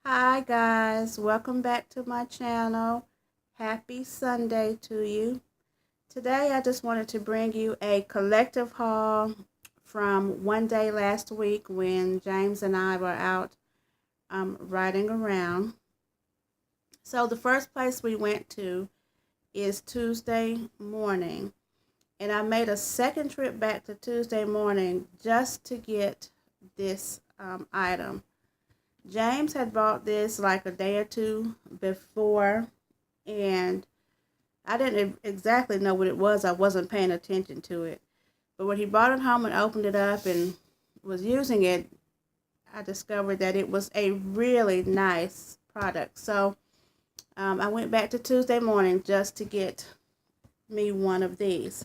Hi guys, welcome back to my channel. Happy Sunday to you. Today I just wanted to bring you a collective haul from one day last week when James and I were out riding around. So the first place we went to is Tuesday morning, and I made a second trip back to Tuesday morning just to get this item. James had bought this like a day or two before, and I didn't exactly know what it was. I wasn't paying attention to it. But when he brought it home and opened it up and was using it, I discovered that it was a really nice product. So I went back to Tuesday morning just to get me one of these.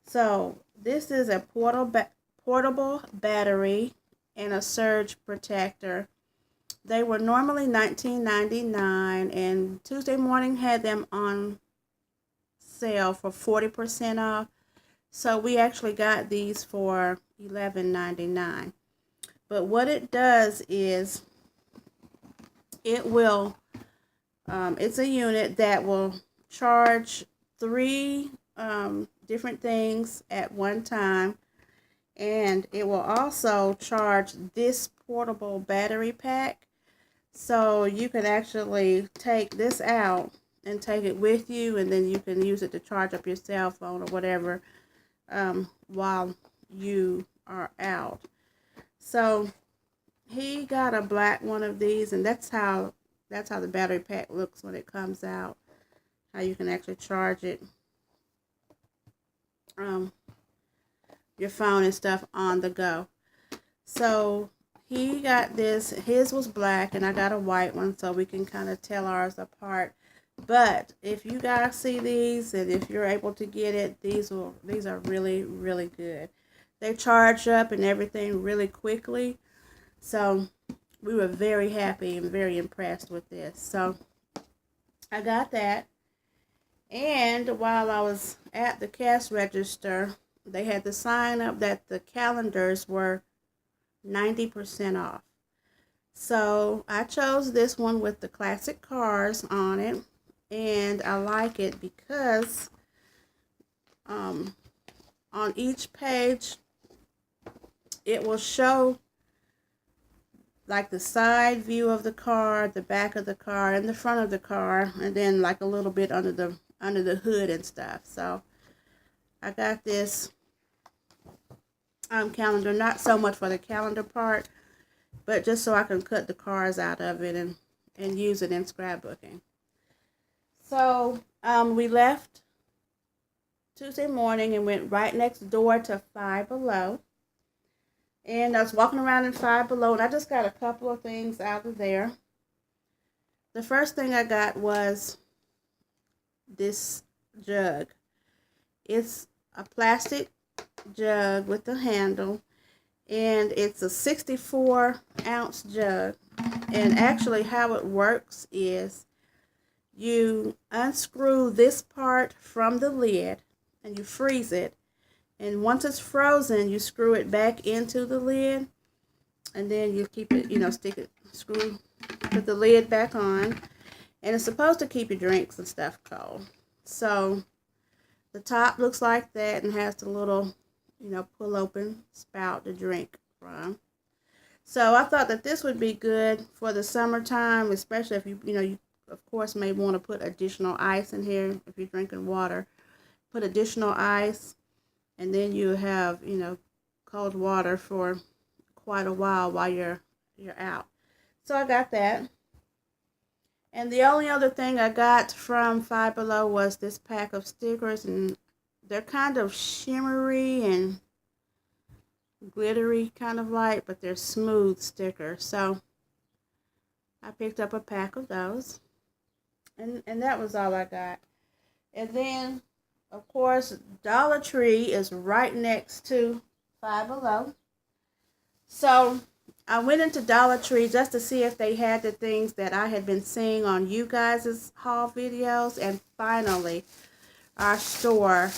So this is a portable battery and a surge protector. They were normally $19.99, and Tuesday morning had them on sale for 40% off. So we actually got these for $11.99. But what it does is it will, it's a unit that will charge three different things at one time. And it will also charge this portable battery pack. So you can actually take this out and take it with you, and then you can use it to charge up your cell phone or whatever while you are out. So he got a black one of these, and that's how the battery pack looks when it comes out. How you can actually charge it, your phone and stuff on the go. So he got this. His was black, and I got a white one, so we can kind of tell ours apart. But if you guys see these, and if you're able to get it, these are really, really good. They charge up and everything really quickly. So we were very happy and very impressed with this. So I got that. And while I was at the cash register, they had the sign up that the calendars were 90% off. So I chose this one with the classic cars on it, and I like it because on each page it will show like the side view of the car, the back of the car, and the front of the car, and then like a little bit under the hood and stuff. So I got this calendar, not so much for the calendar part, but just so I can cut the cars out of it and use it in scrapbooking. So we left Tuesday morning and went right next door to Five Below. And I was walking around in Five Below, and I just got a couple of things out of there. The first thing I got was this jug. It's a plastic jug with the handle, and it's a 64-ounce jug. And actually how it works is you unscrew this part from the lid and you freeze it, and once it's frozen you screw it back into the lid, and then you keep it, put the lid back on, and it's supposed to keep your drinks and stuff cold. So the top looks like that and has the little, pull open spout to drink from. So I thought that this would be good for the summertime, especially if you of course may want to put additional ice in here if you're drinking water. Put additional ice, and then you have, cold water for quite a while you're out. So I got that. And the only other thing I got from Five Below was this pack of stickers, and they're kind of shimmery and glittery kind of light, but they're smooth stickers. So I picked up a pack of those, and that was all I got. And then, of course, Dollar Tree is right next to Five Below. So I went into Dollar Tree just to see if they had the things that I had been seeing on you guys' haul videos, and finally our store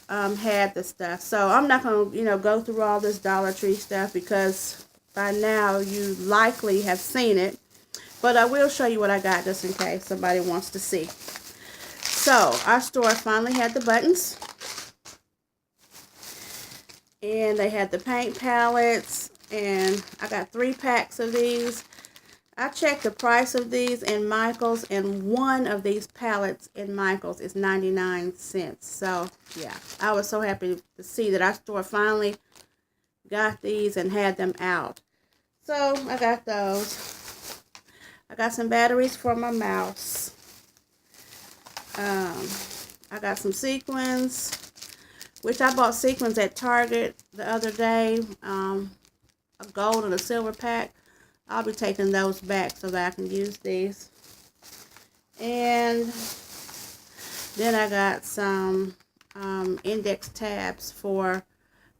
had the stuff. So I'm not going to, go through all this Dollar Tree stuff because by now you likely have seen it. But I will show you what I got just in case somebody wants to see. So, our store finally had the buttons. And they had the paint palettes. And I got 3 packs of these. I checked the price of these in Michael's, and one of these palettes in Michael's is 99 cents. So, yeah, I was so happy to see that our store finally got these and had them out. So, I got those. I got some batteries for my mouse. I got some sequins, which I bought sequins at Target the other day. A gold and a silver pack. I'll be taking those back so that I can use these. And then I got some index tabs for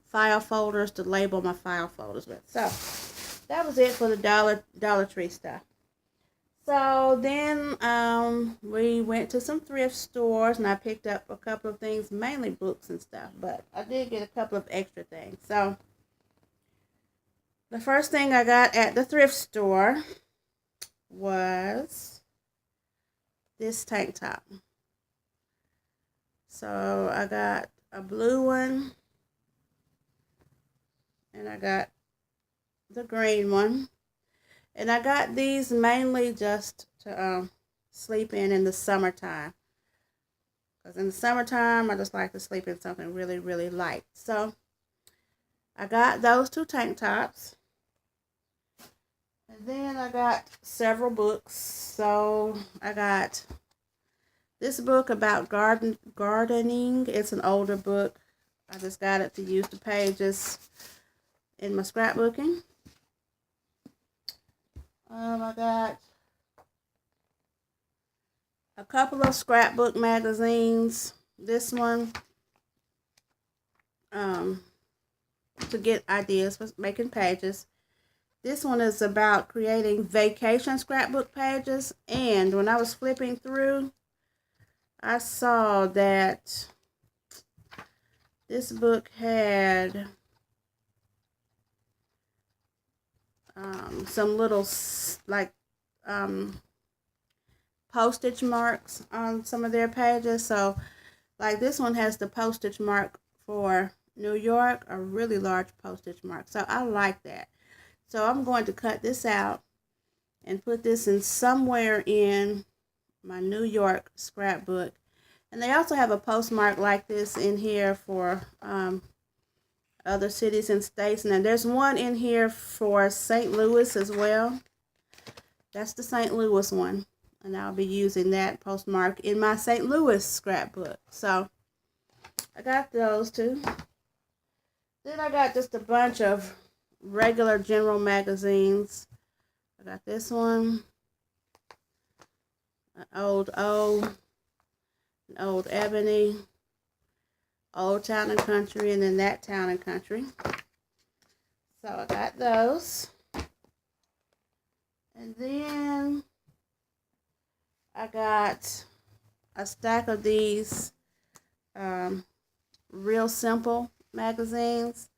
file folders to label my file folders with. So that was it for the Dollar Tree stuff. So then we went to some thrift stores and I picked up a couple of things, mainly books and stuff, but I did get a couple of extra things. So the first thing I got at the thrift store was this tank top. So I got a blue one and I got the green one. And I got these mainly just to sleep in the summertime. Because in the summertime, I just like to sleep in something really, really light. So I got those 2 tank tops. And then I got several books. So I got this book about gardening. It's an older book. I just got it to use the pages in my scrapbooking. I got a couple of scrapbook magazines. This one, to get ideas for making pages. This one is about creating vacation scrapbook pages. And when I was flipping through, I saw that this book had some little postage marks on some of their pages. So like this one has the postage mark for New York, a really large postage mark. So I like that. So I'm going to cut this out and put this in somewhere in my New York scrapbook. And they also have a postmark like this in here for other cities and states. And then there's one in here for St. Louis as well. That's the St. Louis one. And I'll be using that postmark in my St. Louis scrapbook. So I got those 2. Then I got just a bunch of regular general magazines. I got this one, an Old O, an Old Ebony, Old Town and Country, and then That Town and Country. So I got those. And then I got a stack of these Real Simple magazines.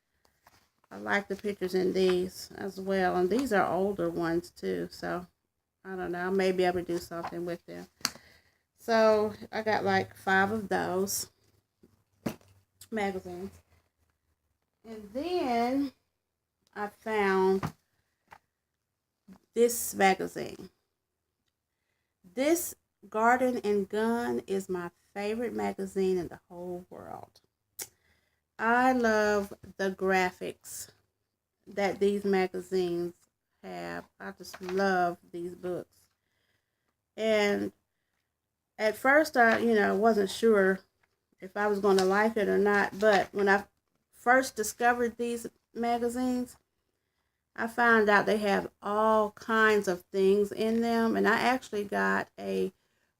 I like the pictures in these as well. And these are older ones too. So, I don't know. I may be able to do something with them. So, I got like 5 of those magazines. And then I found this magazine. This Garden and Gun is my favorite magazine in the whole world. I love the graphics that these magazines have. I just love these books. And at first I, wasn't sure if I was going to like it or not. But when I first discovered these magazines, I found out they have all kinds of things in them. And I actually got a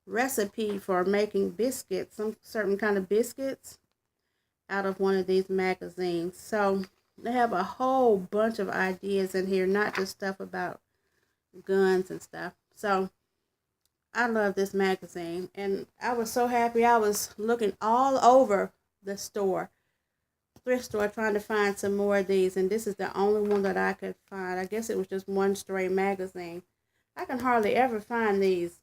recipe for making biscuits, some certain kind of biscuits, out of one of these magazines. So they have a whole bunch of ideas in here, not just stuff about guns and stuff. So I love this magazine, and I was so happy. I was looking all over the store, thrift store, trying to find some more of these, and this is the only one that I could find. I guess it was just one stray magazine. I can hardly ever find these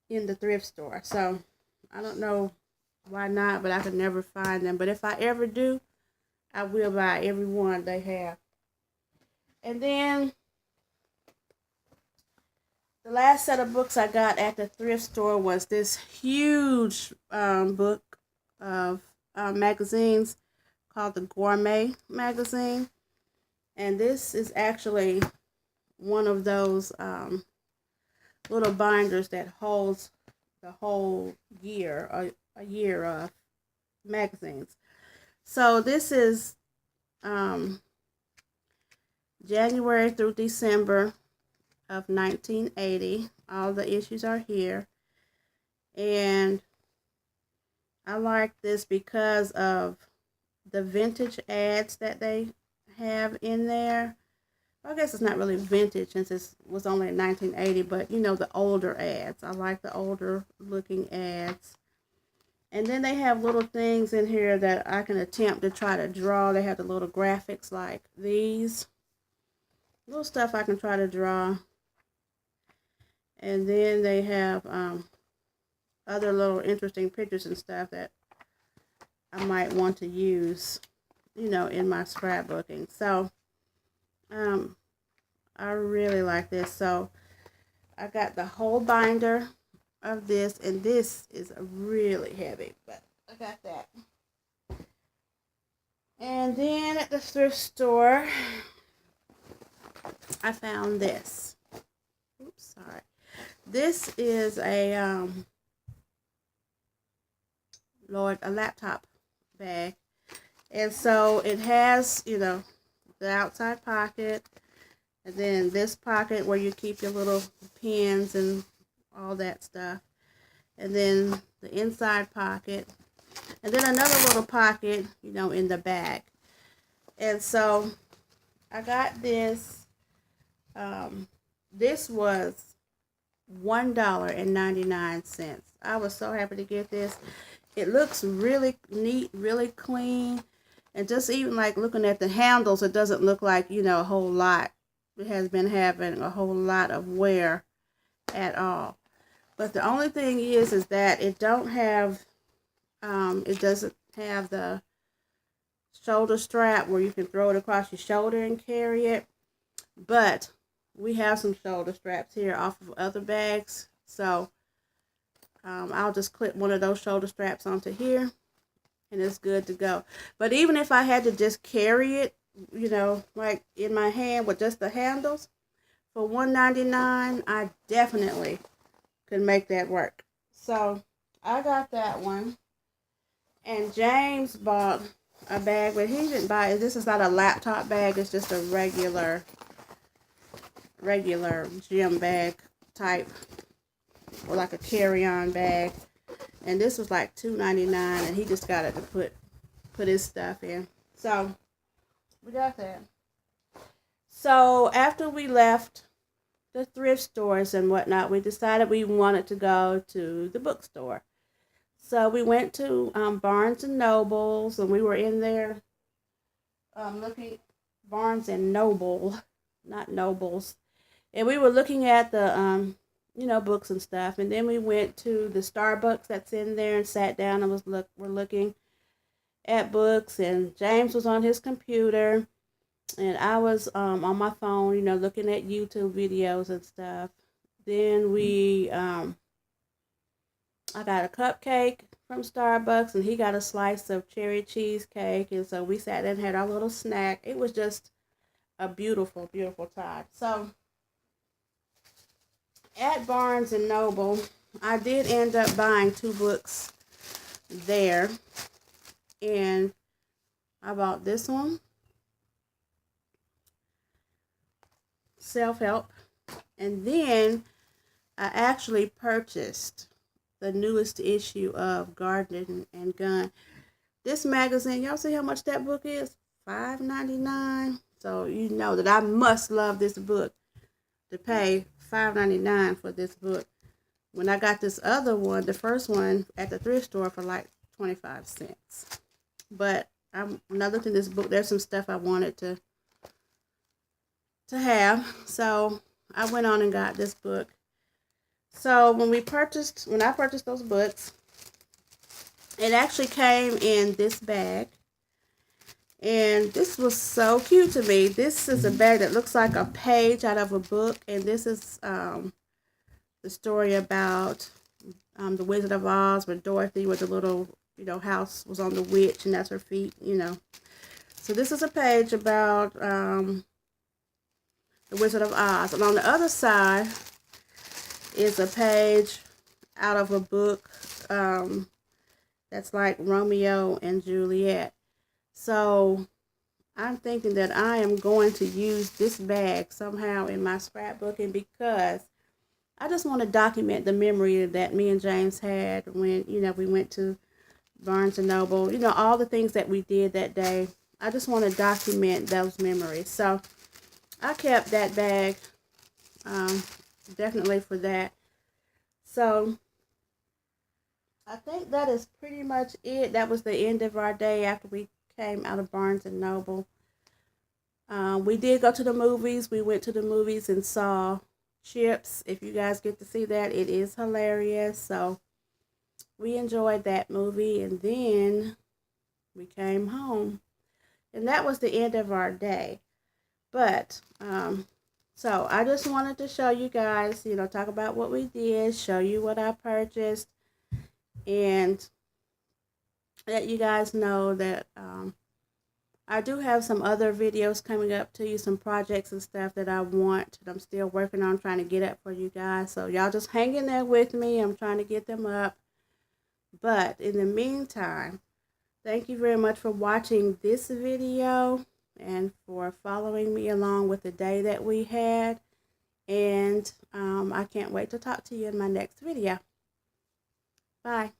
in the thrift store. So I don't know why not, but I can never find them. But if I ever do, I will buy every one they have. And then the last set of books I got at the thrift store was this huge book of magazines called the Gourmet magazine. And this is actually one of those little binders that holds the whole year, a year of magazines. So this is January through December of 1980. All the issues are here. And I like this because of the vintage ads that they have in there. I guess it's not really vintage since it was only in 1980, but you know, the older ads. I like the older looking ads. And then they have little things in here that I can attempt to try to draw. They have the little graphics like these. Little stuff I can try to draw. And then they have other little interesting pictures and stuff that I might want to use, you know, in my scrapbooking. So, I really like this. So, I got the whole binder of this, and this is really heavy, but I got that. And then at the thrift store, I found this. Oops, sorry. This is a a laptop bag, and so it has, you know, the outside pocket, and then this pocket where you keep your little pens and all that stuff, and then the inside pocket, and then another little pocket, you know, in the back. And so I got this. This was $1.99. I was so happy to get this. It looks really neat, really clean, and just even like looking at the handles, it doesn't look like, you know, a whole lot. It has been having a whole lot of wear at all. But the only thing is that it don't have, it doesn't have the shoulder strap where you can throw it across your shoulder and carry it. But we have some shoulder straps here off of other bags, so I'll just clip one of those shoulder straps onto here, and it's good to go. But even if I had to just carry it, you know, like in my hand with just the handles, for $1.99, I definitely could make that work. So I got that one, and James bought a bag, but he didn't buy it. This is not a laptop bag, it's just a regular gym bag type, or like a carry-on bag, and this was like $2.99, and he just got it to put his stuff in. So we got that. So after we left the thrift stores and whatnot, we decided we wanted to go to the bookstore. So we went to Barnes and Nobles, and we were in there looking. Barnes and Noble, not Nobles. And we were looking at the, you know, books and stuff. And then we went to the Starbucks that's in there and sat down and we're looking at books. And James was on his computer. And I was on my phone, you know, looking at YouTube videos and stuff. Then I got a cupcake from Starbucks, and he got a slice of cherry cheesecake. And so we sat there and had our little snack. It was just a beautiful, beautiful time. So at Barnes and Noble, I did end up buying 2 books there, and I bought this one, Self-Help, and then I actually purchased the newest issue of Garden and Gun. This magazine, y'all see how much that book is? $5.99. So you know that I must love this book to pay $5.99 for this book, when I got this other one, the first one, at the thrift store for like 25 cents. But when I looked in this book, there's some stuff I wanted to have. So I went on and got this book. So when I purchased those books, it actually came in this bag. And this was so cute to me. This is a bag that looks like a page out of a book. And this is the story about the Wizard of Oz, where Dorothy with the little, house was on the witch, and that's her feet, So this is a page about the Wizard of Oz. And on the other side is a page out of a book that's like Romeo and Juliet. So I'm thinking that I am going to use this bag somehow in my scrapbooking, because I just want to document the memory that me and James had when, we went to Barnes & Noble, all the things that we did that day. I just want to document those memories. So I kept that bag definitely for that. So I think that is pretty much it. That was the end of our day after we came out of Barnes & Noble. We did go to the movies. We went to the movies and saw Chips. If you guys get to see that, it is hilarious. So we enjoyed that movie, and then we came home. And that was the end of our day. But, so I just wanted to show you guys, talk about what we did, show you what I purchased, and let you guys know that I do have some other videos coming up to you, some projects and stuff that that I'm still working on trying to get up for you guys. So y'all just hang in there with me. I'm trying to get them up. But in the meantime, thank you very much for watching this video and for following me along with the day that we had. And I can't wait to talk to you in my next video. Bye.